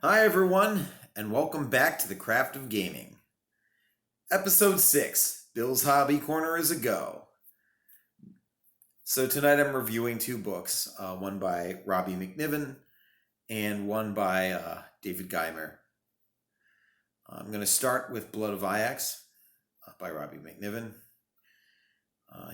Hi, everyone, and welcome back to the Craft of Gaming. Episode 6 Bill's Hobby Corner is a go. So, tonight I'm reviewing two books, one by Robbie Macniven and one by David Guymer. I'm going to start with Blood of Iax by Robbie Macniven.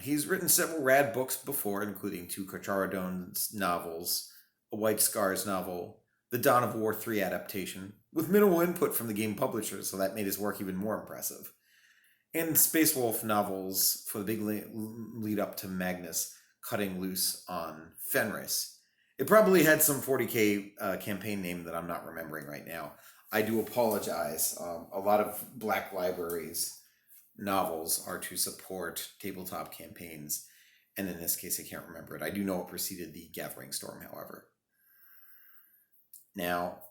He's written several rad books before, including two Carcharodon's novels, a White Scars novel, the Dawn of War 3 adaptation, with minimal input from the game publisher, so that made his work even more impressive, and Space Wolf novels for the big lead up to Magnus cutting loose on Fenris. It probably had some 40k campaign name that I'm not remembering right now. I do apologize. A lot of Black Library's novels are to support tabletop campaigns, and in this case I can't remember it. I do know it preceded the Gathering Storm, however. Now,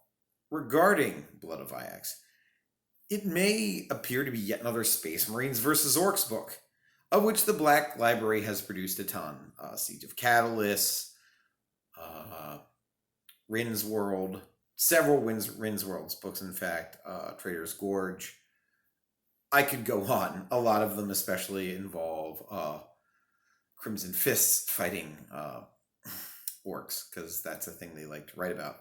regarding Blood of Iax, it may appear to be yet another Space Marines versus Orcs book, of which the Black Library has produced a ton. Siege of Catalyst, Rin's World, several Rin's Worlds books, in fact, Trader's Gorge. I could go on. A lot of them especially involve Crimson Fists fighting orcs, because that's a thing they like to write about.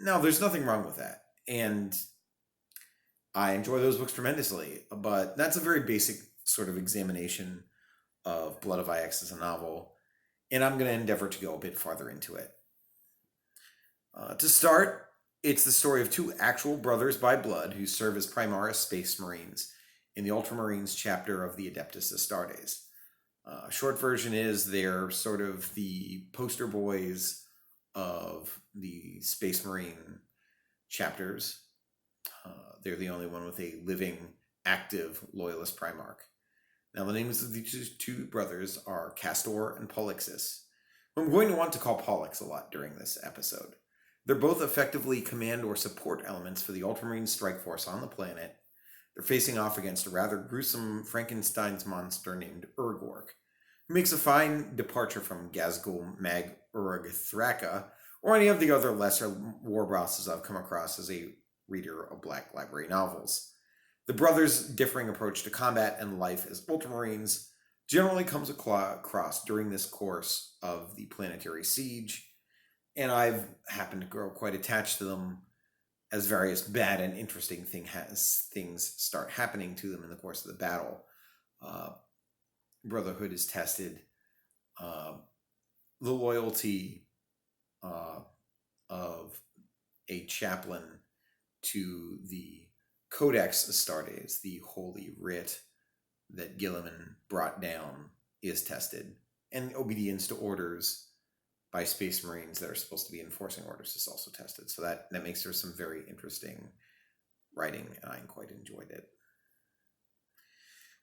Now, there's nothing wrong with that, and I enjoy those books tremendously, but that's a very basic sort of examination of Blood of Iax as a novel, and I'm going to endeavor to go a bit farther into it. To start, it's the story of two actual brothers by blood who serve as Primaris Space Marines in the Ultramarines chapter of the Adeptus Astartes. Short version is they're sort of the poster boys of the Space Marine chapters. They're the only one with a living, active Loyalist Primarch. Now, the names of these two brothers are Castor and Polixus, who I'm going to want to call Pollux a lot during this episode. They're both effectively command or support elements for the Ultramarine strike force on the planet. They're facing off against a rather gruesome Frankenstein's monster named Urgork, who makes a fine departure from Gazgul Mag Urg Thraka, or any of the other lesser war bosses I've come across as a reader of Black Library novels. The brothers' differing approach to combat and life as Ultramarines generally comes across during this course of the planetary siege, and I've happened to grow quite attached to them as various bad and interesting things start happening to them in the course of the battle. Brotherhood is tested. The loyalty of a chaplain to the Codex Astartes, the Holy Writ that Gilliman brought down, is tested. And obedience to orders by Space Marines that are supposed to be enforcing orders is also tested. So that makes there some very interesting writing, and I quite enjoyed it.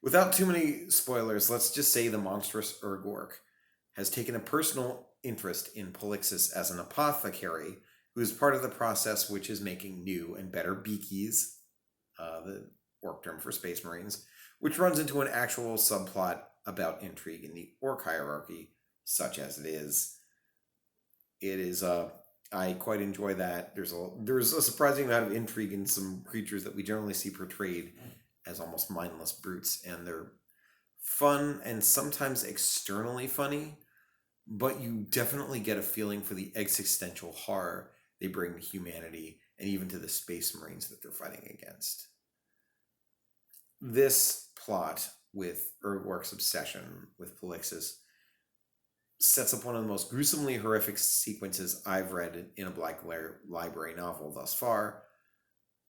Without too many spoilers, let's just say the monstrous Urgork has taken a personal interest in Polixus as an apothecary who is part of the process which is making new and better beakies, the orc term for Space Marines, which runs into an actual subplot about intrigue in the orc hierarchy, such as it is. It is, I quite enjoy that. There's a surprising amount of intrigue in some creatures that we generally see portrayed as almost mindless brutes, and they're fun and sometimes externally funny, but you definitely get a feeling for the existential horror they bring to humanity and even to the Space Marines that they're fighting against. This plot with Urgork's obsession with Polixus sets up one of the most gruesomely horrific sequences I've read in a Black Library novel thus far,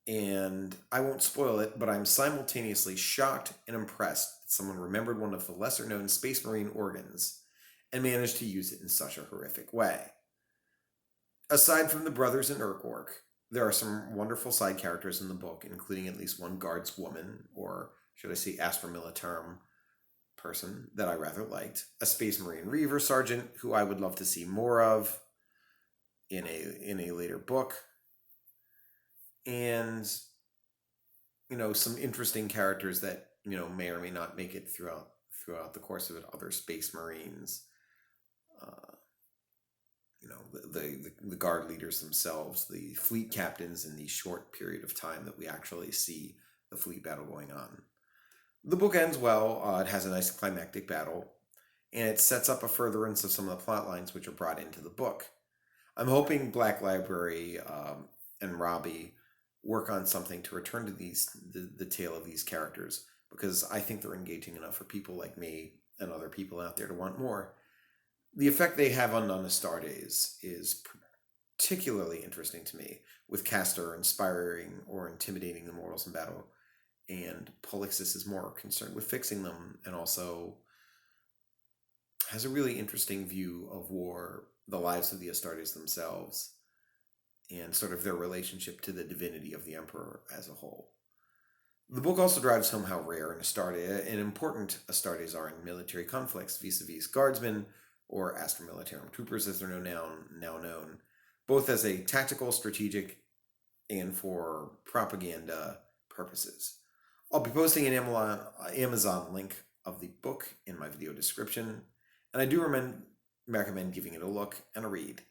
and I won't spoil it, but I'm simultaneously shocked and impressed that someone remembered one of the lesser-known Space Marine organs and managed to use it in such a horrific way. Aside from the brothers and Urgork, there are some wonderful side characters in the book, including at least one guards woman, or should I say Astra Militarum person, that I rather liked, a Space Marine Reaver Sergeant who I would love to see more of in a later book, and some interesting characters that may or may not make it throughout the course of it, other Space Marines. the guard leaders themselves, the fleet captains, in the short period of time that we actually see the fleet battle going on. The book ends well. It has a nice climactic battle, and it sets up a furtherance of some of the plot lines which are brought into the book. I'm hoping Black Library and Robbie work on something to return to the tale of these characters, because I think they're engaging enough for people like me and other people out there to want more. The effect they have on None Astartes is particularly interesting to me, with Castor inspiring or intimidating the mortals in battle, and Polixis is more concerned with fixing them, and also has a really interesting view of war, the lives of the Astartes themselves, and sort of their relationship to the divinity of the Emperor as a whole. The book also drives home how rare and important Astartes are in military conflicts vis-a-vis guardsmen, or Astra Militarum troopers as they're now known, both as a tactical, strategic, and for propaganda purposes. I'll be posting an Amazon link of the book in my video description, and I do recommend giving it a look and a read.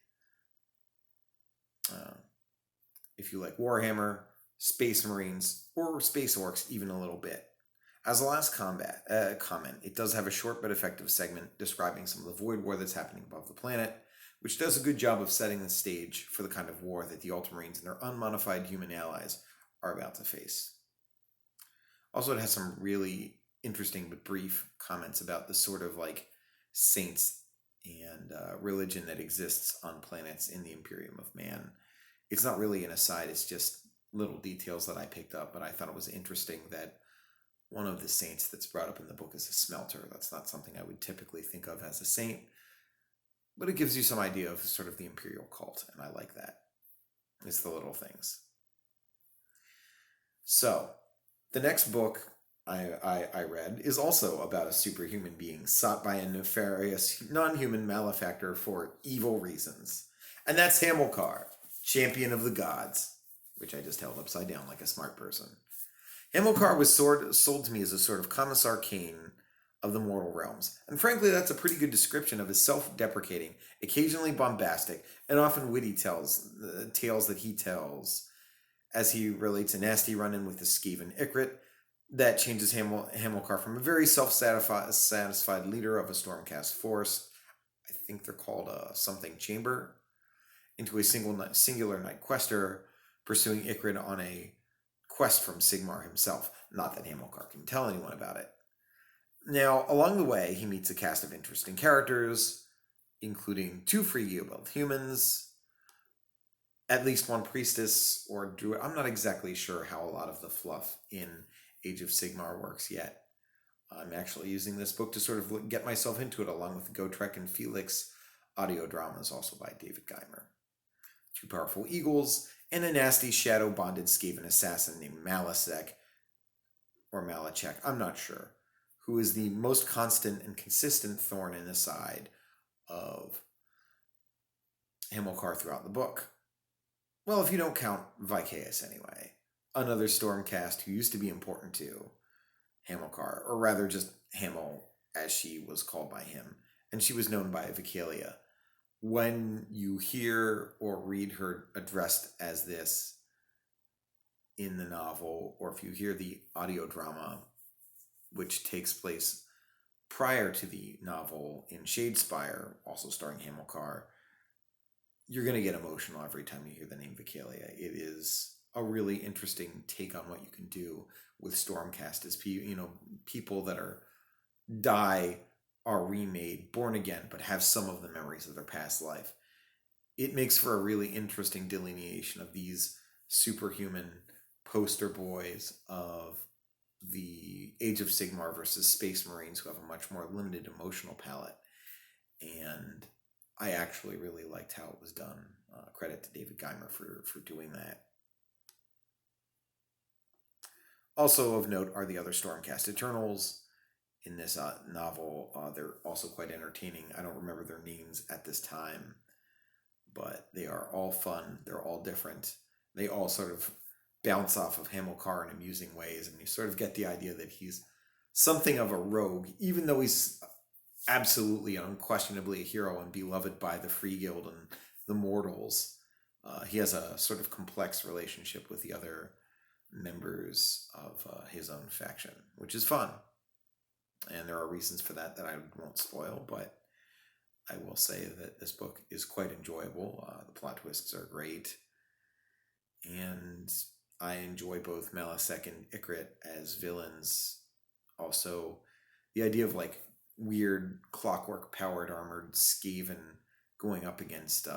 If you like Warhammer, Space Marines, or Space Orcs even a little bit. As a last comment, it does have a short but effective segment describing some of the void war that's happening above the planet, which does a good job of setting the stage for the kind of war that the Ultramarines and their unmodified human allies are about to face. Also, it has some really interesting but brief comments about the sort of like saints and religion that exists on planets in the Imperium of Man. It's not really an aside, it's just little details that I picked up, but I thought it was interesting that one of the saints that's brought up in the book is a smelter. That's not something I would typically think of as a saint, but it gives you some idea of sort of the imperial cult, and I like that. It's the little things. So, the next book I read is also about a superhuman being sought by a nefarious non-human malefactor for evil reasons. And that's Hamilcar, champion of the gods, which I just held upside down like a smart person. Hamilcar was sold to me as a sort of Commissar Kane of the mortal realms, and frankly that's a pretty good description of his self-deprecating, occasionally bombastic, and often witty tales that he tells as he relates a nasty run-in with the Skaven Ygritte that changes Hamilcar from a very self-satisfied leader of a Stormcast force, I think they're called something chamber, into a singular night quester pursuing Ygritte on a quest from Sigmar himself. Not that Hamilcar can tell anyone about it. Now, along the way, he meets a cast of interesting characters, including 2 free guild humans, at least 1 priestess or druid. I'm not exactly sure how a lot of the fluff in Age of Sigmar works yet. I'm actually using this book to sort of get myself into it, along with the Gotrek and Felix audio dramas, also by David Guymer. 2 powerful eagles, and a nasty shadow-bonded Skaven assassin named Malachek, I'm not sure, who is the most constant and consistent thorn in the side of Hamilcar throughout the book. Well, if you don't count Vychaeus anyway, another Stormcast who used to be important to Hamilcar, or rather just Hamil, as she was called by him, and she was known by Vicalia. When you hear or read her addressed as this in the novel, or if you hear the audio drama, which takes place prior to the novel in Shadespire, also starring Hamilcar, you're going to get emotional every time you hear the name Vicalia. It is a really interesting take on what you can do with Stormcast as people that are remade, born again, but have some of the memories of their past life. It makes for a really interesting delineation of these superhuman poster boys of the Age of Sigmar versus Space Marines, who have a much more limited emotional palette. And I actually really liked how it was done. Credit to David Guymer for doing that. Also of note are the other Stormcast Eternals in this novel. They're also quite entertaining. I don't remember their names at this time, but they are all fun. They're all different. They all sort of bounce off of Hamilcar in amusing ways, and you sort of get the idea that he's something of a rogue, even though he's absolutely and unquestionably a hero and beloved by the Free Guild and the mortals. He has a sort of complex relationship with the other members of his own faction, which is fun. And there are reasons for that I won't spoil, but I will say that this book is quite enjoyable. The plot twists are great. And I enjoy both Malasek and Ykrit as villains. Also, the idea of like weird clockwork powered armored Skaven going up against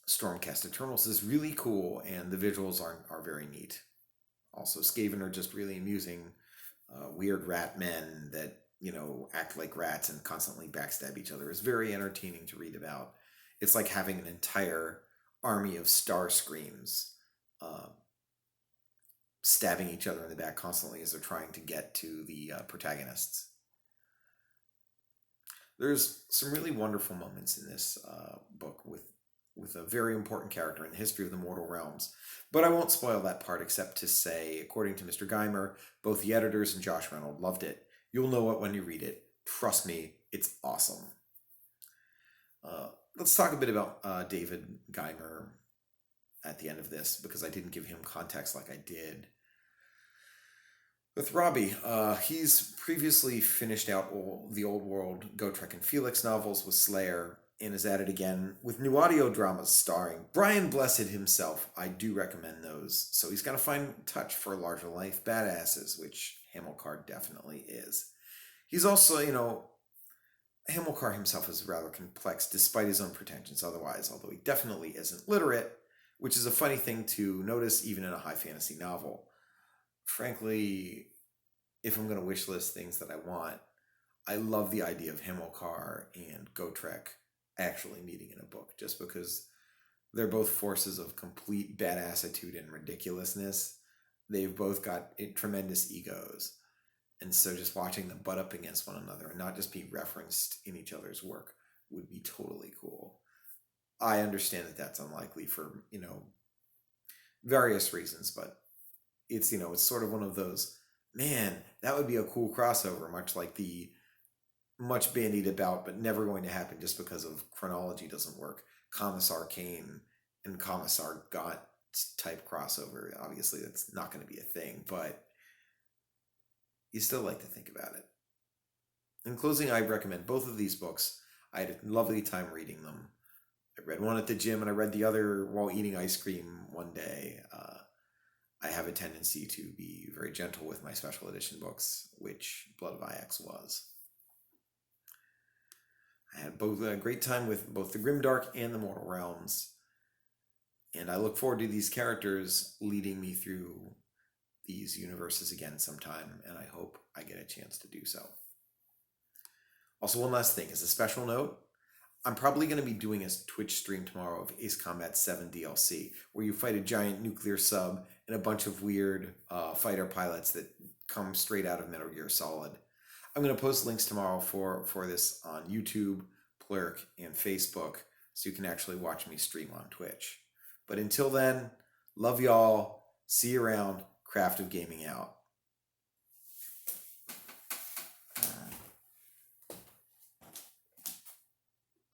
Stormcast Eternals is really cool, and the visuals are very neat. Also, Skaven are just really amusing, weird rat men that act like rats and constantly backstab each other. Is very entertaining to read about. It's like having an entire army of star screams stabbing each other in the back constantly as they're trying to get to the protagonists. There's some really wonderful moments in this book with a very important character in the history of the mortal realms. But I won't spoil that part except to say, according to Mr. Guymer, both the editors and Josh Reynolds loved it. You'll know it when you read it. Trust me, it's awesome. Let's talk a bit about David Guymer at the end of this, because I didn't give him context like I did with Robbie. He's previously finished out the Old World Gotrek and Felix novels with Slayer, and is at it again with new audio dramas starring Brian Blessed himself. I do recommend those. So he's got to find touch for larger life badasses, which Hamilcar definitely is. He's also, Hamilcar himself is rather complex despite his own pretensions otherwise, although he definitely isn't literate, which is a funny thing to notice even in a high fantasy novel. Frankly, if I'm going to wish list things that I want, I love the idea of Hamilcar and Gotrek actually meeting in a book, just because they're both forces of complete badassitude and ridiculousness. They've both got tremendous egos. And so just watching them butt up against one another and not just be referenced in each other's work would be totally cool. I understand that that's unlikely for, various reasons, but it's, it's sort of one of those, man, that would be a cool crossover, much like the much bandied about but never going to happen just because of chronology doesn't work, Commissar Kane and Commissar Gaunt type crossover. Obviously, that's not going to be a thing, but you still like to think about it. In closing, I recommend both of these books. I had a lovely time reading them. I read one at the gym and I read the other while eating ice cream one day. I have a tendency to be very gentle with my special edition books, which Blood of Iax was. I had both a great time with both the Grimdark and the Mortal Realms, and I look forward to these characters leading me through these universes again sometime, and I hope I get a chance to do so. Also, one last thing, as a special note, I'm probably going to be doing a Twitch stream tomorrow of Ace Combat 7 DLC, where you fight a giant nuclear sub and a bunch of weird fighter pilots that come straight out of Metal Gear Solid. I'm going to post links tomorrow for this on YouTube, Plurk, and Facebook, so you can actually watch me stream on Twitch. But until then, love y'all. See you around. Craft of Gaming out.